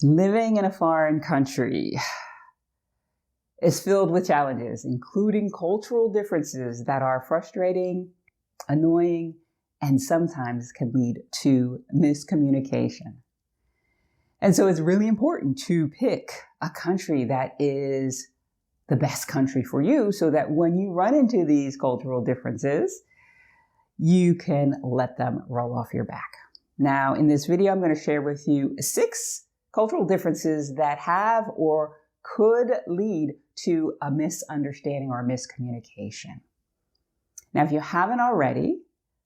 Living in a foreign country is filled with challenges, including cultural differences that are frustrating, annoying, and sometimes can lead to miscommunication. And so it's really important to pick a country that is the best country for you so that when you run into these cultural differences, you can let them roll off your back. Now, in this video, I'm going to share with you 6 cultural differences that have or could lead to a misunderstanding or miscommunication. Now, if you haven't already,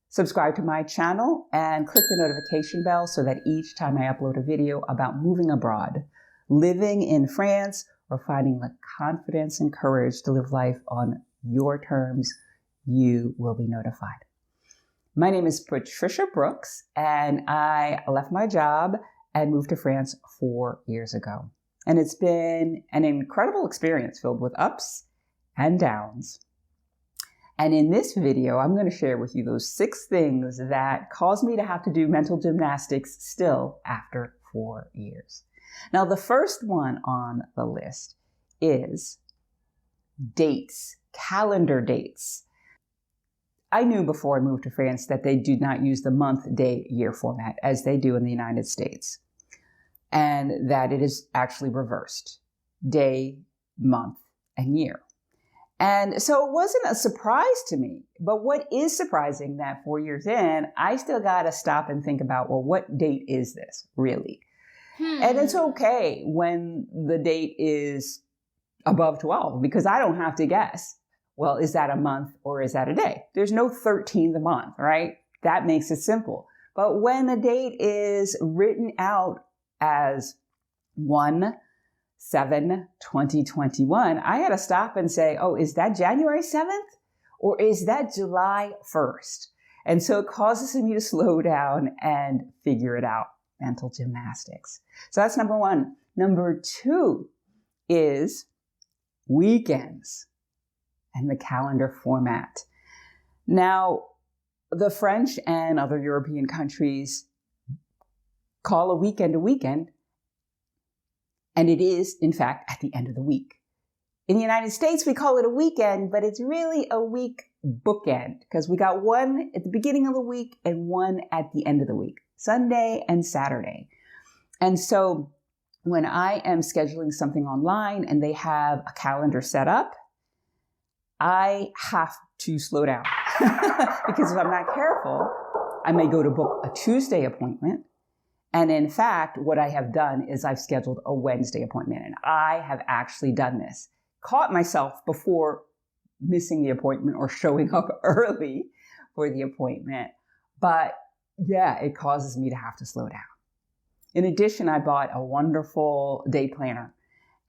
subscribe to my channel and click the notification bell so that each time I upload a video about moving abroad, living in France, or finding the confidence and courage to live life on your terms, you will be notified. My name is Patricia Brooks, and I left my job and moved to France 4 years ago. And it's been an incredible experience filled with ups and downs. And in this video, I'm going to share with you those 6 things that caused me to have to do mental gymnastics still after 4 years. Now, the first one on the list is dates, calendar dates. I knew before I moved to France that they do not use the month, day, year format as they do in the United States, and that it is actually reversed, day, month, and year. And so it wasn't a surprise to me, but what is surprising that 4 years in, I still got to stop and think about, well, what date is this really? And it's okay when the date is above 12 because I don't have to guess, well, is that a month or is that a day? There's no 13th month, right? That makes it simple. But when a date is written out as 1/7/2021, I had to stop and say, oh, is that January 7th or is that July 1st? And so it causes me to slow down and figure it out. Mental gymnastics. So that's number 1. Number 2 is weekends and the calendar format. Now, the French and other European countries call a weekend, and it is, in fact, at the end of the week. In the United States, we call it a weekend, but it's really a week bookend because we got one at the beginning of the week and one at the end of the week, Sunday and Saturday. And so when I am scheduling something online and they have a calendar set up, I have to slow down because if I'm not careful, I may go to book a Tuesday appointment. And in fact, what I have done is I've scheduled a Wednesday appointment, and I have actually done this. Caught myself before missing the appointment or showing up early for the appointment. But yeah, it causes me to have to slow down. In addition, I bought a wonderful day planner,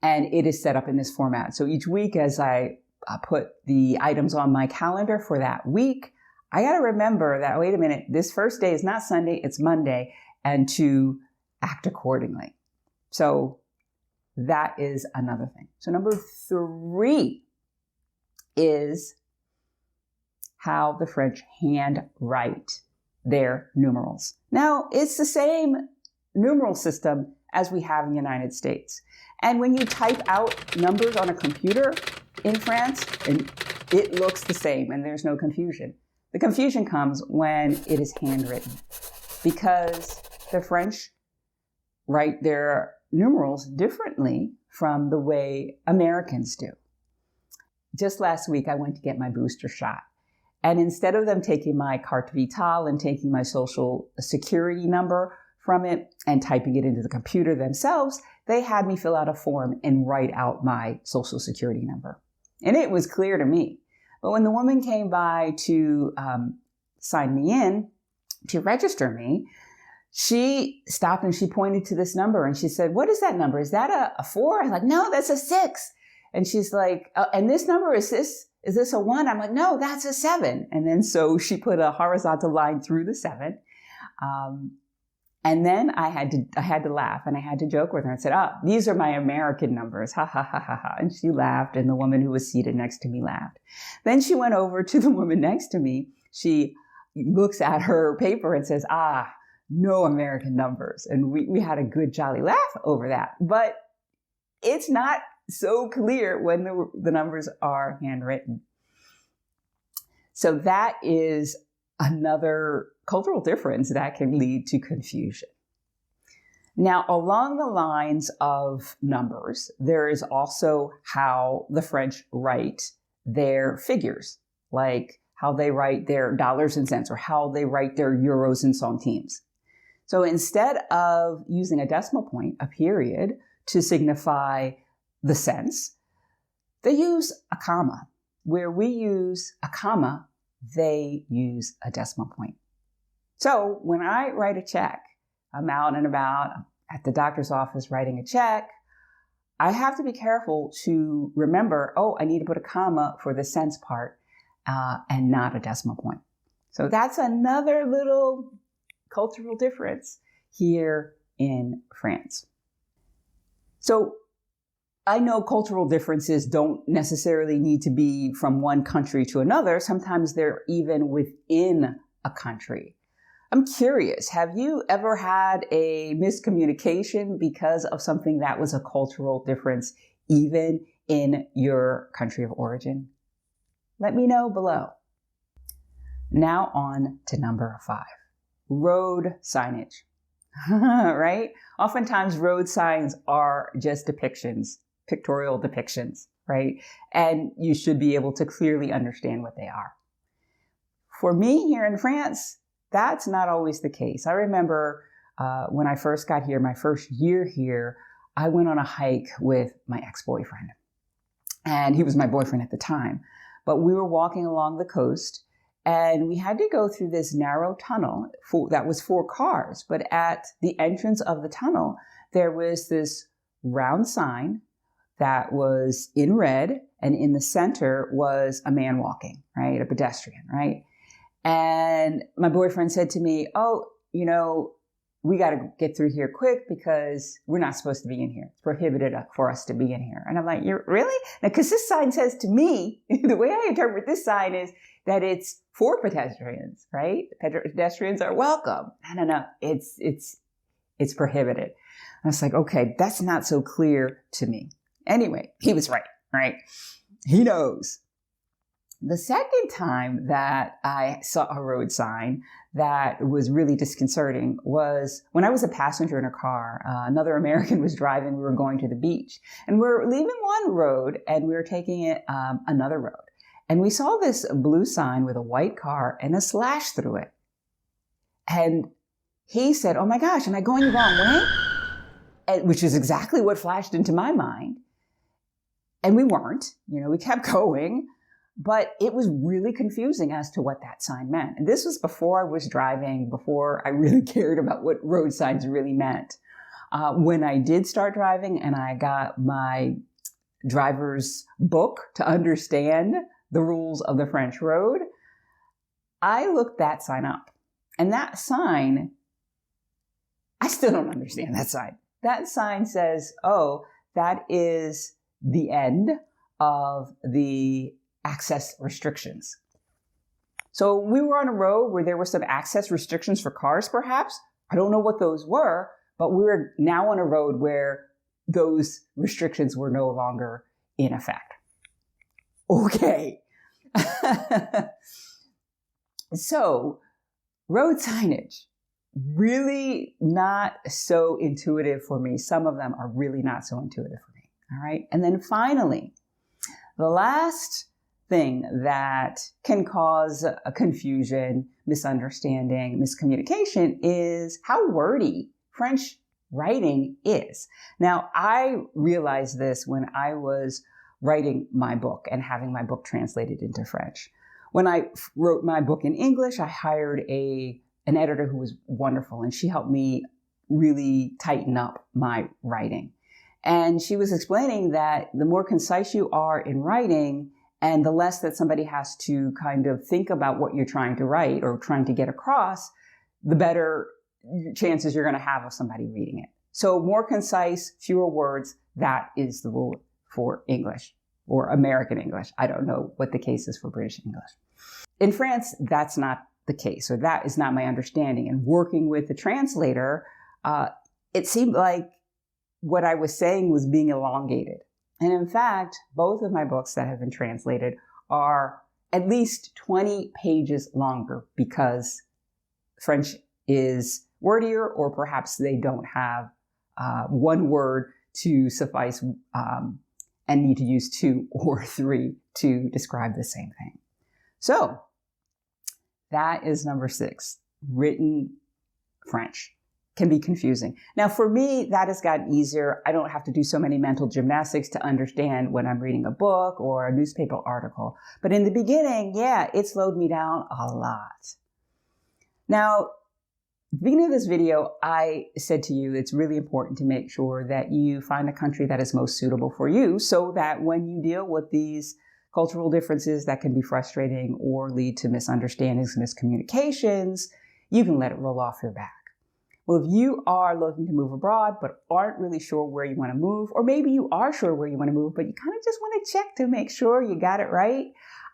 and it is set up in this format. So each week as I put the items on my calendar for that week, I got to remember that, wait a minute, this first day is not Sunday, it's Monday, and to act accordingly. So that is another thing. So number 3 is how the French handwrite their numerals. Now, it's the same numeral system as we have in the United States. And when you type out numbers on a computer in France, it looks the same and there's no confusion. The confusion comes when it is handwritten because the French write their numerals differently from the way Americans do. Just last week, I went to get my booster shot. And instead of them taking my carte vitale and taking my social security number from it and typing it into the computer themselves, they had me fill out a form and write out my social security number. And it was clear to me. But when the woman came by to sign me in, to register me, she stopped and she pointed to this number and she said, what is that number? Is that a 4? I'm like, no, that's a 6. And she's like, and this number, is this a 1? I'm like, no, that's a 7. And then so she put a horizontal line through the 7. And then I had to laugh and I had to joke with her and said, these are my American numbers. Ha ha ha ha ha. And she laughed and the woman who was seated next to me laughed. Then she went over to the woman next to me. She looks at her paper and says, no American numbers. And we had a good jolly laugh over that. But it's not so clear when the numbers are handwritten. So that is another cultural difference that can lead to confusion. Now, along the lines of numbers, there is also how the French write their figures, like how they write their dollars and cents or how they write their euros and centimes. So instead of using a decimal point, a period, to signify the cents, they use a comma. Where we use a comma, they use a decimal point. So when I write a check, I'm out and about at the doctor's office writing a check, I have to be careful to remember, oh, I need to put a comma for the cents part and not a decimal point. So that's another little cultural difference here in France. So I know cultural differences don't necessarily need to be from one country to another. Sometimes they're even within a country. I'm curious, have you ever had a miscommunication because of something that was a cultural difference, even in your country of origin? Let me know below. Now on to number 5, road signage, right? Oftentimes road signs are just depictions, pictorial depictions, right? And you should be able to clearly understand what they are. For me here in France, that's not always the case. I remember when I first got here, my first year here, I went on a hike with my ex-boyfriend. And he was my boyfriend at the time. But we were walking along the coast, and we had to go through this narrow tunnel that was for cars. But at the entrance of the tunnel, there was this round sign that was in red, and in the center was a man walking, right? A pedestrian, right? And my boyfriend said to me, oh, you know, we got to get through here quick because we're not supposed to be in here. It's prohibited for us to be in here. And I'm like, you're really? Now, because this sign says to me, the way I interpret this sign is that it's for pedestrians, right? Pedestrians are welcome. No, it's prohibited. I was like, okay, that's not so clear to me. Anyway, he was right? He knows. The second time that I saw a road sign that was really disconcerting was when I was a passenger in a car. Another American was driving. We were going to the beach. And we're leaving one road and we were taking it another road. And we saw this blue sign with a white car and a slash through it. And he said, oh my gosh, am I going the wrong way? Which is exactly what flashed into my mind. And we weren't. We kept going. But it was really confusing as to what that sign meant. And this was before I was driving, before I really cared about what road signs really meant. When I did start driving and I got my driver's book to understand the rules of the French road, I looked that sign up. And that sign, I still don't understand that sign. That sign says, oh, that is the end of the access restrictions. So we were on a road where there were some access restrictions for cars, perhaps. I don't know what those were, but we were now on a road where those restrictions were no longer in effect. Okay. So road signage, really not so intuitive for me. Some of them are really not so intuitive for me. All right. And then finally, the last thing that can cause a confusion, misunderstanding, miscommunication is how wordy French writing is. Now, I realized this when I was writing my book and having my book translated into French. When I wrote my book in English, I hired an editor who was wonderful, and she helped me really tighten up my writing. And she was explaining that the more concise you are in writing, and the less that somebody has to kind of think about what you're trying to write or trying to get across, the better chances you're going to have of somebody reading it. So more concise, fewer words, that is the rule for English or American English. I don't know what the case is for British English. In France, that's not the case, or that is not my understanding. And working with the translator, it seemed like what I was saying was being elongated. And in fact, both of my books that have been translated are at least 20 pages longer because French is wordier, or perhaps they don't have one word to suffice and need to use 2 or 3 to describe the same thing. So that is number 6, written French. Can be confusing. Now, for me, that has gotten easier. I don't have to do so many mental gymnastics to understand when I'm reading a book or a newspaper article. But in the beginning, yeah, it slowed me down a lot. Now, at the beginning of this video, I said to you, it's really important to make sure that you find a country that is most suitable for you, so that when you deal with these cultural differences that can be frustrating or lead to misunderstandings, miscommunications, you can let it roll off your back. Well, if you are looking to move abroad but aren't really sure where you want to move, or maybe you are sure where you want to move, but you kind of just want to check to make sure you got it right,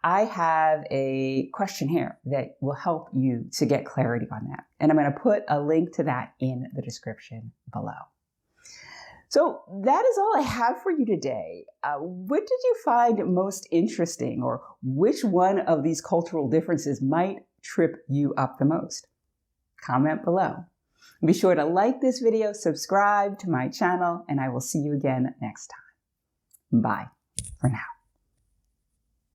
I have a questionnaire that will help you to get clarity on that. And I'm going to put a link to that in the description below. So that is all I have for you today. What did you find most interesting, or which one of these cultural differences might trip you up the most? Comment below. Be sure to like this video, subscribe to my channel, and I will see you again next time. Bye for now.